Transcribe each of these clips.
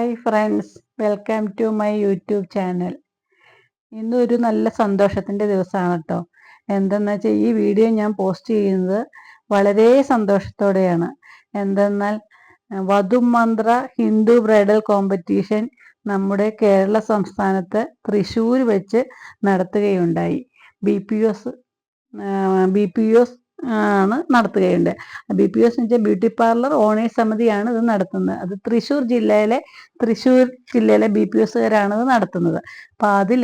Hi friends, welcome to my YouTube channel. ഇന്നൊരു നല്ല സന്തോഷത്തിൻ്റെ ദിവസമാണ് കേട്ടോ. എന്തെന്ന് വെച്ചാൽ ഈ വീഡിയോ ഞാൻ പോസ്റ്റ് ചെയ്യുന്നത് വളരെ സന്തോഷത്തോടെയാണ്. എന്തെന്നാൽ വധുമന്ത്ര ഹിന്ദു ബ്രൈഡൽ കോമ്പറ്റീഷൻ നമ്മുടെ കേരള സംസ്ഥാനത്ത് തൃശ്ശൂർ വെച്ച് നടത്തുകയുണ്ടായി. BPOS ആണ് നടത്തുകയുണ്ട്. BPOS എന്ന് വെച്ചാൽ ബ്യൂട്ടി പാർലർ ഓണേഴ്സ് സമിതിയാണ് ഇത് നടത്തുന്നത്. അത് തൃശ്ശൂർ ജില്ലയിലെ BPOസുകാരാണ് ഇത് നടത്തുന്നത്. അപ്പം അതിൽ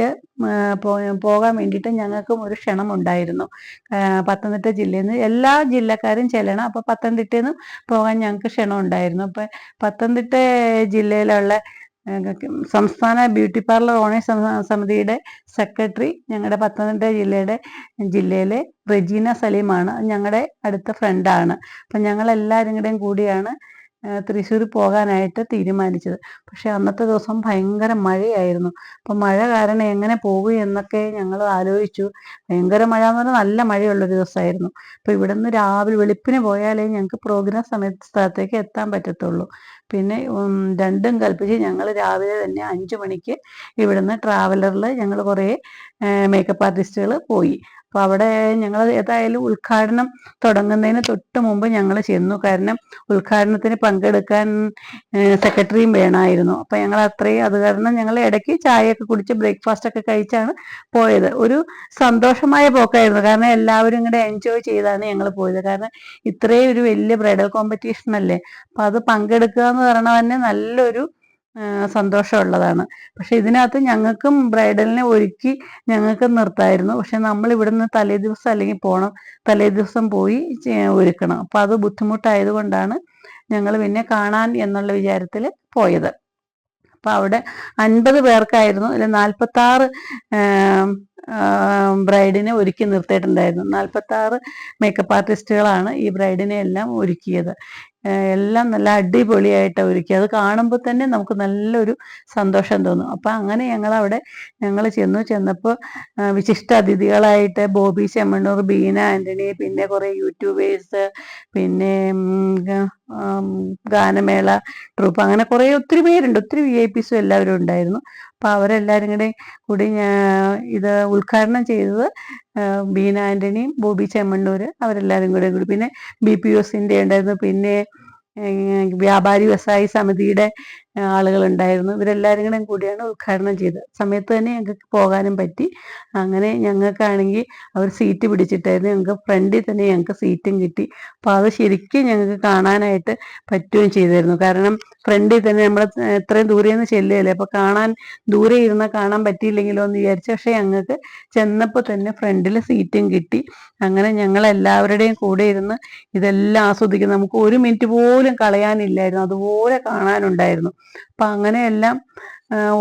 പോകാൻ വേണ്ടിയിട്ട് ഞങ്ങൾക്കും ഒരു ക്ഷണം ഉണ്ടായിരുന്നു. പത്തനംതിട്ട ജില്ലയിൽ നിന്ന് എല്ലാ ജില്ലക്കാരും ചെല്ലണം. അപ്പോൾ പത്തനംതിട്ടയിൽ നിന്ന് പോകാൻ ഞങ്ങൾക്ക് ക്ഷണം ഉണ്ടായിരുന്നു. അപ്പം പത്തനംതിട്ട ജില്ലയിലുള്ള സംസ്ഥാന ബ്യൂട്ടി പാർലർ ഓണേഴ്സ് സമിതിയുടെ സെക്രട്ടറി ഞങ്ങളുടെ പത്തനംതിട്ട ജില്ലയിലെ റെജീന സലീമാണ്. ഞങ്ങളുടെ അടുത്ത ഫ്രണ്ടാണ്. അപ്പം ഞങ്ങളെല്ലാവരും കൂടിയാണ് തൃശ്ശൂർ പോകാനായിട്ട് തീരുമാനിച്ചത്. പക്ഷെ അന്നത്തെ ദിവസം ഭയങ്കര മഴയായിരുന്നു. അപ്പം മഴ കാരണം എങ്ങനെ പോകും എന്നൊക്കെ ഞങ്ങൾ ആലോചിച്ചു. ഭയങ്കര മഴ എന്ന് പറഞ്ഞാൽ നല്ല മഴയുള്ളൊരു ദിവസമായിരുന്നു. അപ്പോൾ ഇവിടെ നിന്ന് രാവിലെ വെളുപ്പിന് പോയാലേ ഞങ്ങൾക്ക് പ്രോഗ്രാം സ്ഥലത്തേക്ക് എത്താൻ പറ്റത്തുള്ളൂ. പിന്നെ രണ്ടും കൽപ്പിച്ച് ഞങ്ങൾ രാവിലെ തന്നെ 5 മണിക്ക് ഇവിടുന്ന് ട്രാവലറിൽ ഞങ്ങൾ കുറേ മേക്കപ്പ് ആർട്ടിസ്റ്റുകൾ പോയി. അപ്പോൾ അവിടെ ഞങ്ങൾ ഏതായാലും ഉദ്ഘാടനം തുടങ്ങുന്നതിന് തൊട്ട് മുമ്പ് ഞങ്ങൾ ചെന്നു. കാരണം ഉദ്ഘാടനത്തിന് പങ്കെടുക്കാൻ സെക്രട്ടറിയും വേണമായിരുന്നു. അപ്പം ഞങ്ങൾ അത് കാരണം ഞങ്ങൾ ഇടയ്ക്ക് ചായയൊക്കെ കുടിച്ച് ബ്രേക്ക്ഫാസ്റ്റ് ഒക്കെ കഴിച്ചാണ് പോയത്. ഒരു സന്തോഷമായ പോക്കായിരുന്നു. കാരണം എല്ലാവരും ഇങ്ങോട്ട് എൻജോയ് ചെയ്താണ് ഞങ്ങൾ പോയത്. കാരണം ഇത്രയും ഒരു വലിയ ബ്രൈഡൽ കോമ്പറ്റീഷൻ അല്ലേ. അപ്പം അത് പങ്കെടുക്കുക എന്ന് പറഞ്ഞാൽ തന്നെ നല്ലൊരു സന്തോഷമുള്ളതാണ്. പക്ഷെ ഇതിനകത്ത് ഞങ്ങൾക്കും ബ്രൈഡലിനെ ഒരുക്കി ഞങ്ങൾക്ക് നിർത്തായിരുന്നു. പക്ഷെ നമ്മൾ ഇവിടുന്ന് തലേ ദിവസം അല്ലെങ്കിൽ തലേ ദിവസം പോയി ഒരുക്കണം. അപ്പം അത് ബുദ്ധിമുട്ടായതുകൊണ്ടാണ് ഞങ്ങൾ പിന്നെ കാണാൻ എന്നുള്ള വിചാരത്തിൽ പോയത്. അപ്പം അവിടെ 50 പേർക്കായിരുന്നു. അതിൽ 46 ബ്രൈഡിനെ ഒരുക്കി നിർത്തിയിട്ടുണ്ടായിരുന്നു. 46 മേക്കപ്പ് ആർട്ടിസ്റ്റുകളാണ് ഈ ബ്രൈഡിനെ എല്ലാം ഒരുക്കിയത്. എല്ലാം നല്ല അടിപൊളിയായിട്ട് ഒരുക്കി. അത് കാണുമ്പോൾ തന്നെ നമുക്ക് നല്ലൊരു സന്തോഷം തോന്നും. അപ്പം അങ്ങനെ ഞങ്ങൾ ചെന്നപ്പോൾ വിശിഷ്ട അതിഥികളായിട്ട് ബോബി ചെമ്മണ്ണൂർ, ബീന ആൻ്റണി, പിന്നെ കുറേ യൂട്യൂബേഴ്സ്, പിന്നെ ഗാനമേള ട്രൂപ്പ്, അങ്ങനെ ഒത്തിരി പേരുണ്ട്. ഒത്തിരി VIPസും എല്ലാവരും ഉണ്ടായിരുന്നു. അപ്പം അവരെല്ലാവരും കൂടി ഇത് ഉദ്ഘാടനം ചെയ്തത് ബീന ആൻ്റണിയും ബോബി ചെമ്മണ്ണൂർ അവരെല്ലാവരും കൂടി പിന്നെ BPOസിൻ്റെ ഉണ്ടായിരുന്നു. പിന്നെ വ്യാപാരി വ്യവസായി സമിതിയുടെ ആളുകളുണ്ടായിരുന്നു. ഇവരെല്ലാവരും കൂടിയാണ് ഉദ്ഘാടനം ചെയ്തത്. സമയത്ത് തന്നെ ഞങ്ങൾക്ക് പോകാനും പറ്റി. അങ്ങനെ ഞങ്ങൾക്കാണെങ്കിൽ അവർ സീറ്റ് പിടിച്ചിട്ടായിരുന്നു. ഞങ്ങൾക്ക് ഫ്രണ്ടിൽ തന്നെ ഞങ്ങൾക്ക് സീറ്റും കിട്ടി. അപ്പോൾ അത് ശരിക്കും ഞങ്ങൾക്ക് കാണാനായിട്ട് പറ്റുകയും ചെയ്തായിരുന്നു. കാരണം ഫ്രണ്ടിൽ തന്നെ നമ്മൾ എത്രയും ദൂരെ നിന്ന് ചെല്ലുകയല്ലേ. അപ്പോൾ ദൂരെ ഇരുന്നാൽ കാണാൻ പറ്റിയില്ലെങ്കിലോ എന്ന് വിചാരിച്ചു. പക്ഷെ ഞങ്ങൾക്ക് ചെന്നപ്പോൾ തന്നെ ഫ്രണ്ടിൽ സീറ്റും കിട്ടി. അങ്ങനെ ഞങ്ങളെല്ലാവരുടെയും കൂടെ ഇരുന്ന് ഇതെല്ലാം ആസ്വദിക്കും. നമുക്ക് 1 മിനിറ്റ് പോലും കളയാനില്ലായിരുന്നു. അതുപോലെ കാണാനുണ്ടായിരുന്നു. അപ്പം അങ്ങനെയെല്ലാം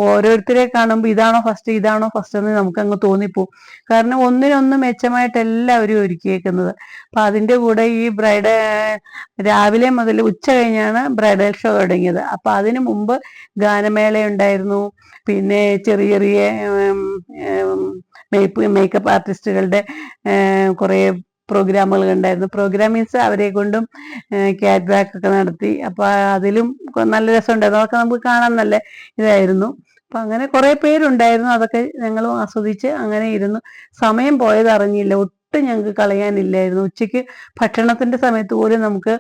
ഓരോരുത്തരെ കാണുമ്പോൾ ഇതാണോ ഫസ്റ്റ് എന്ന് നമുക്കങ്ങ് തോന്നിപ്പോവും. കാരണം ഒന്നിനൊന്ന് മെച്ചമായിട്ട് എല്ലാവരും ഒരുക്കിയേക്കുന്നത്. അപ്പം അതിൻ്റെ കൂടെ ഈ രാവിലെ മുതൽ ഉച്ച കഴിഞ്ഞാണ് ബ്രൈഡൽ ഷോ തുടങ്ങിയത്. അപ്പം അതിനു മുമ്പ് ഗാനമേള ഉണ്ടായിരുന്നു. പിന്നെ ചെറിയ മേക്കപ്പ് ആർട്ടിസ്റ്റുകളുടെ കുറേ പ്രോഗ്രാമുകൾ ഉണ്ടായിരുന്നു. പ്രോഗ്രാം മീൻസ് അവരെ കൊണ്ടും ക്യാറ്റ് വാക്ക് ഒക്കെ നടത്തി. അപ്പോൾ അതിലും നല്ല രസമുണ്ടായിരുന്നു. അതൊക്കെ നമുക്ക് കാണാൻ നല്ല ഇതായിരുന്നു. അപ്പം അങ്ങനെ കുറേ പേരുണ്ടായിരുന്നു. അതൊക്കെ ഞങ്ങളും ആസ്വദിച്ച് അങ്ങനെ ഇരുന്നു. സമയം പോയത് അറിഞ്ഞില്ല. ഒട്ടും ഞങ്ങൾക്ക് കളയാനില്ലായിരുന്നു. ഉച്ചയ്ക്ക് ഭക്ഷണത്തിൻ്റെ സമയത്ത് പോലും നമുക്ക്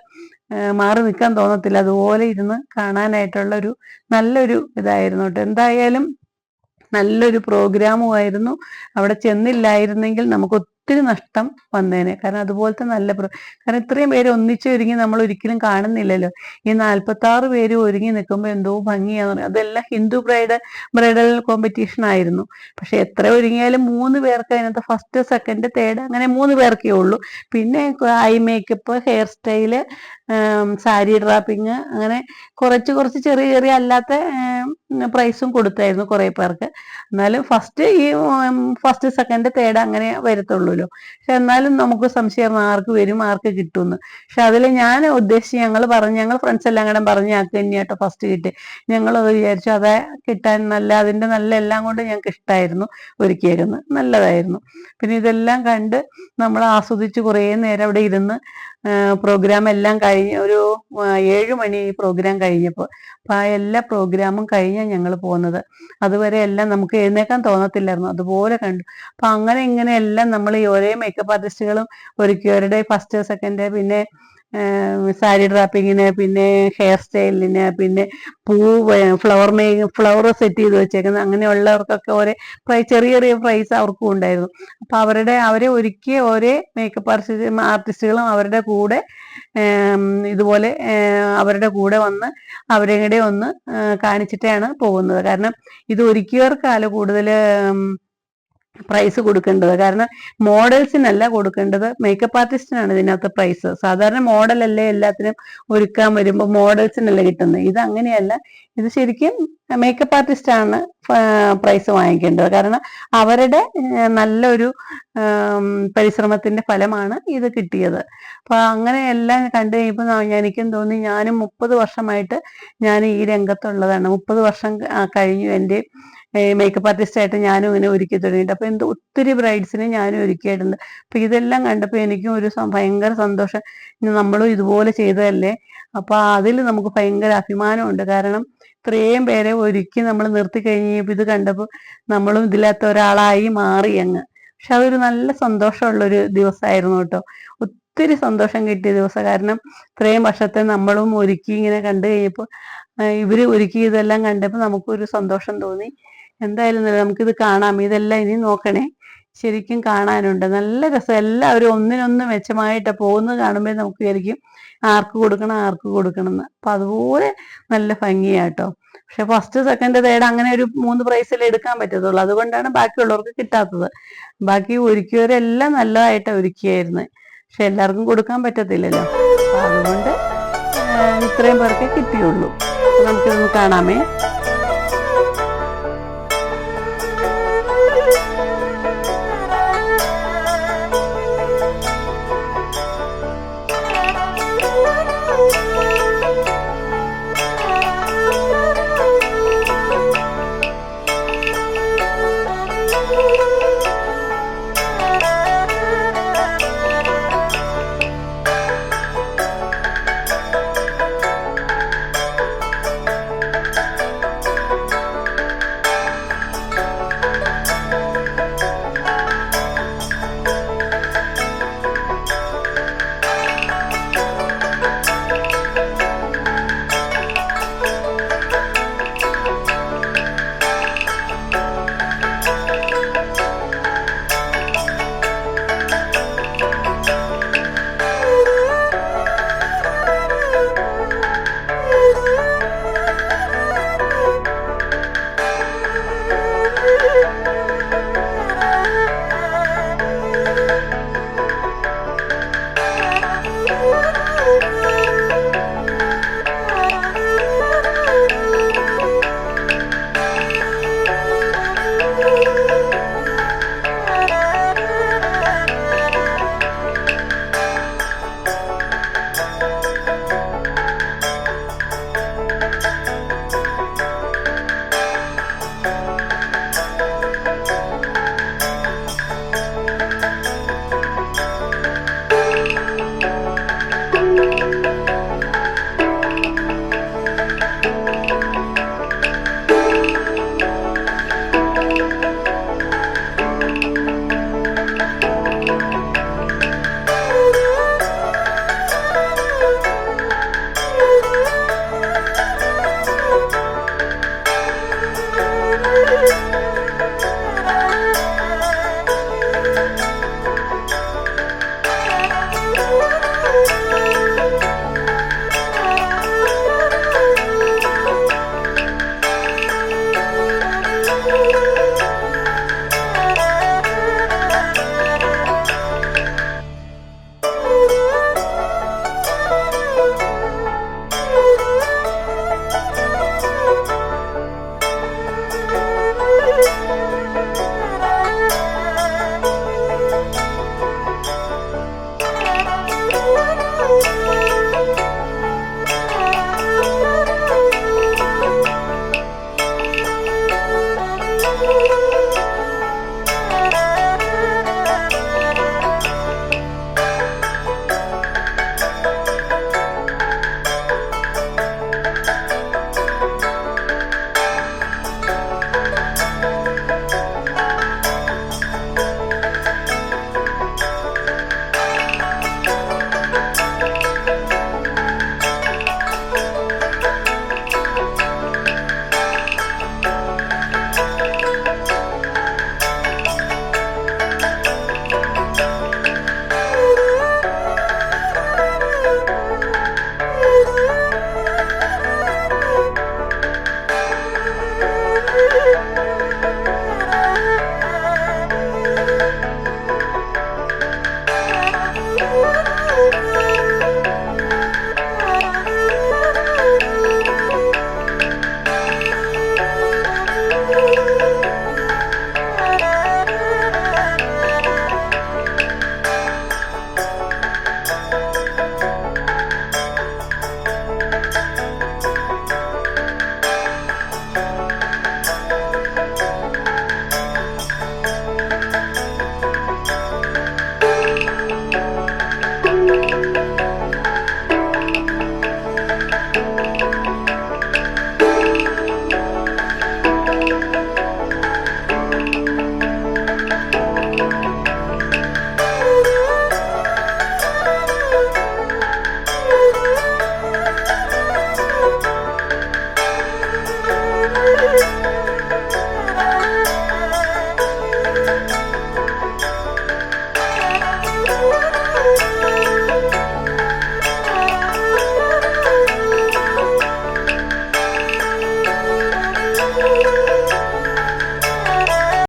മാറി നിൽക്കാൻ തോന്നത്തില്ല. അതുപോലെ ഇരുന്ന് കാണാനായിട്ടുള്ള നല്ലൊരു ഇതായിരുന്നു കേട്ടോ. എന്തായാലും നല്ലൊരു പ്രോഗ്രാമുമായിരുന്നു. അവിടെ ചെന്നില്ലായിരുന്നെങ്കിൽ നമുക്ക് ഒത്തിരി നഷ്ടം വന്നേനെ. കാരണം അതുപോലത്തെ കാരണം ഇത്രയും പേര് ഒന്നിച്ചൊരുങ്ങി നമ്മൾ ഒരിക്കലും കാണുന്നില്ലല്ലോ. ഈ 46 പേര് ഒരുങ്ങി നിൽക്കുമ്പോൾ എന്തോ ഭംഗിയാന്ന് പറയും. അതെല്ലാം ഹിന്ദു ബ്രൈഡൽ കോമ്പറ്റീഷൻ ആയിരുന്നു. പക്ഷെ എത്ര ഒരുങ്ങിയാലും 3 പേർക്ക് അതിനകത്ത് ഫസ്റ്റ്, സെക്കൻഡ്, തേർഡ് അങ്ങനെ 3 പേർക്കേ ഉള്ളൂ. പിന്നെ eye makeup, hair style, sari draping, അങ്ങനെ കുറച്ച് ചെറിയ അല്ലാത്ത പ്രൈസും കൊടുത്തായിരുന്നു കുറേ പേർക്ക്. എന്നാലും ഫസ്റ്റ് സെക്കൻഡ് തേർഡ് അങ്ങനെ വരത്തുള്ളൂല്ലോ. പക്ഷെ എന്നാലും നമുക്ക് സംശയം ആർക്ക് വരും, ആർക്ക് കിട്ടുമെന്ന്. പക്ഷെ അതിൽ ഞാൻ ഉദ്ദേശിച്ച് ഞങ്ങൾ ഫ്രണ്ട്സ് എല്ലാം കൂടെ പറഞ്ഞ് ഞങ്ങൾക്ക് തന്നെയാട്ടോ ഫസ്റ്റ് കിട്ടി. ഞങ്ങളത് വിചാരിച്ചു അതെ കിട്ടാൻ അതിൻ്റെ നല്ല എല്ലാം കൊണ്ട് ഞങ്ങൾക്ക് ഇഷ്ടമായിരുന്നു. ഒരുക്കിയേക്കുന്നത് നല്ലതായിരുന്നു. പിന്നെ ഇതെല്ലാം കണ്ട് നമ്മൾ ആസ്വദിച്ച് കുറേ നേരം അവിടെ ഇരുന്ന് പ്രോഗ്രാം എല്ലാം കഴിഞ്ഞ് ഒരു 7 മണി പ്രോഗ്രാം കഴിഞ്ഞപ്പോൾ. അപ്പം ആ എല്ലാ പ്രോഗ്രാമും കഴിഞ്ഞാൽ ഞങ്ങൾ പോകുന്നത്. അതുവരെ എല്ലാം നമുക്ക് എഴുന്നേക്കാൻ തോന്നത്തില്ലായിരുന്നു, അതുപോലെ കണ്ടു. അപ്പം അങ്ങനെ ഇങ്ങനെ എല്ലാം നമ്മൾ ഈ ഒരേ മേക്കപ്പ് ആർട്ടിസ്റ്റുകളും ഒരുക്കിയവരുടെ ഫസ്റ്റ് സെക്കൻഡ്, പിന്നെ സാരി ഡ്രാപ്പിങ്ങിന്, പിന്നെ ഹെയർ സ്റ്റൈലിന്, പിന്നെ ഫ്ലവർ സെറ്റ് ചെയ്ത് വെച്ചേക്കുന്നത്, അങ്ങനെയുള്ളവർക്കൊക്കെ ഒരേ ചെറിയ ചെറിയ പ്രൈസ് അവർക്കും ഉണ്ടായിരുന്നു. അപ്പൊ അവരെ ഒരുക്കിയ ഒരേ മേക്കപ്പ് ആർട്ടിസ്റ്റുകളും അവരുടെ കൂടെ ഇതുപോലെ അവരുടെ കൂടെ വന്ന് അവരെ കൂടെ ഒന്ന് കാണിച്ചിട്ടാണ് പോകുന്നത്. കാരണം ഇത് ഒരുക്കിയവർക്കാണ് കൂടുതൽ പ്രൈസ് കൊടുക്കേണ്ടത്. കാരണം മോഡൽസിനല്ല കൊടുക്കേണ്ടത്, മേക്കപ്പ് ആർട്ടിസ്റ്റിനാണ് ഇതിനകത്ത് പ്രൈസ്. സാധാരണ മോഡലല്ലേ എല്ലാത്തിനും ഒരുക്കാൻ വരുമ്പോൾ മോഡൽസിനല്ലേ കിട്ടുന്നത്. ഇത് അങ്ങനെയല്ല, ഇത് ശരിക്കും മേക്കപ്പ് ആർട്ടിസ്റ്റാണ് പ്രൈസ് വാങ്ങിക്കേണ്ടത്. കാരണം അവരുടെ നല്ലൊരു പരിശ്രമത്തിന്റെ ഫലമാണ് ഇത് കിട്ടിയത്. അപ്പൊ അങ്ങനെ എല്ലാം കണ്ടു കഴിയുമ്പോൾ എനിക്കും തോന്നി, ഞാനും 30 വർഷമായിട്ട് ഞാൻ ഈ രംഗത്തുള്ളതാണ്. 30 വർഷം കഴിഞ്ഞു എൻ്റെ മേക്കപ്പ് ആർട്ടിസ്റ്റായിട്ട് ഞാനും ഇങ്ങനെ ഒരുക്കി തുടങ്ങിയിട്ട്. അപ്പൊ ഒത്തിരി ബ്രൈഡ്സിനെ ഞാനും ഒരുക്കിയിട്ടുണ്ട്. അപ്പൊ ഇതെല്ലാം കണ്ടപ്പോൾ എനിക്കും ഒരു ഭയങ്കര സന്തോഷം. നമ്മളും ഇതുപോലെ ചെയ്തതല്ലേ. അപ്പൊ അതിൽ നമുക്ക് ഭയങ്കര അഭിമാനമുണ്ട്. കാരണം ഇത്രയും പേരെ ഒരുക്കി നമ്മൾ നിർത്തി കഴിഞ്ഞപ്പോൾ ഇത് കണ്ടപ്പോൾ നമ്മളും ഇതിലകത്ത് ഒരാളായി മാറി അങ്ങ്. പക്ഷെ അതൊരു നല്ല സന്തോഷമുള്ളൊരു ദിവസമായിരുന്നു കേട്ടോ. ഒത്തിരി സന്തോഷം കിട്ടിയ ദിവസം. കാരണം ഇത്രയും വർഷത്തെ നമ്മളും ഒരുക്കി ഇങ്ങനെ കണ്ടു കഴിഞ്ഞപ്പോൾ ഇവര് ഒരുക്കി ഇതെല്ലാം കണ്ടപ്പോൾ നമുക്കൊരു സന്തോഷം തോന്നി. എന്തായാലും നമുക്കിത് കാണാം, ഇതെല്ലാം ഇനി നോക്കണേ, ശരിക്കും കാണാനുണ്ട്, നല്ല രസം. എല്ലാവരും ഒന്നിനൊന്ന് മെച്ചമായിട്ട് പോകുന്നത് കാണുമ്പോൾ നമുക്ക് വിചാരിക്കും ആർക്ക് കൊടുക്കണം എന്ന്. അപ്പൊ അതുപോലെ നല്ല ഭംഗിയാട്ടോ. പക്ഷെ ഫസ്റ്റ് സെക്കൻഡ് തേർഡ് അങ്ങനെ ഒരു 3 പ്രൈസിൽ എടുക്കാൻ പറ്റത്തുള്ളൂ. അതുകൊണ്ടാണ് ബാക്കിയുള്ളവർക്ക് കിട്ടാത്തത്. ബാക്കി ഒരുക്കിയവരെല്ലാം നല്ലതായിട്ട് ഒരുക്കിയായിരുന്നു. പക്ഷെ എല്ലാവർക്കും കൊടുക്കാൻ പറ്റത്തില്ലല്ലോ. അതുകൊണ്ട് ഇത്രയും പേർക്കേ കിട്ടിയുള്ളൂ. നമുക്കിതൊന്ന് കാണാമേ.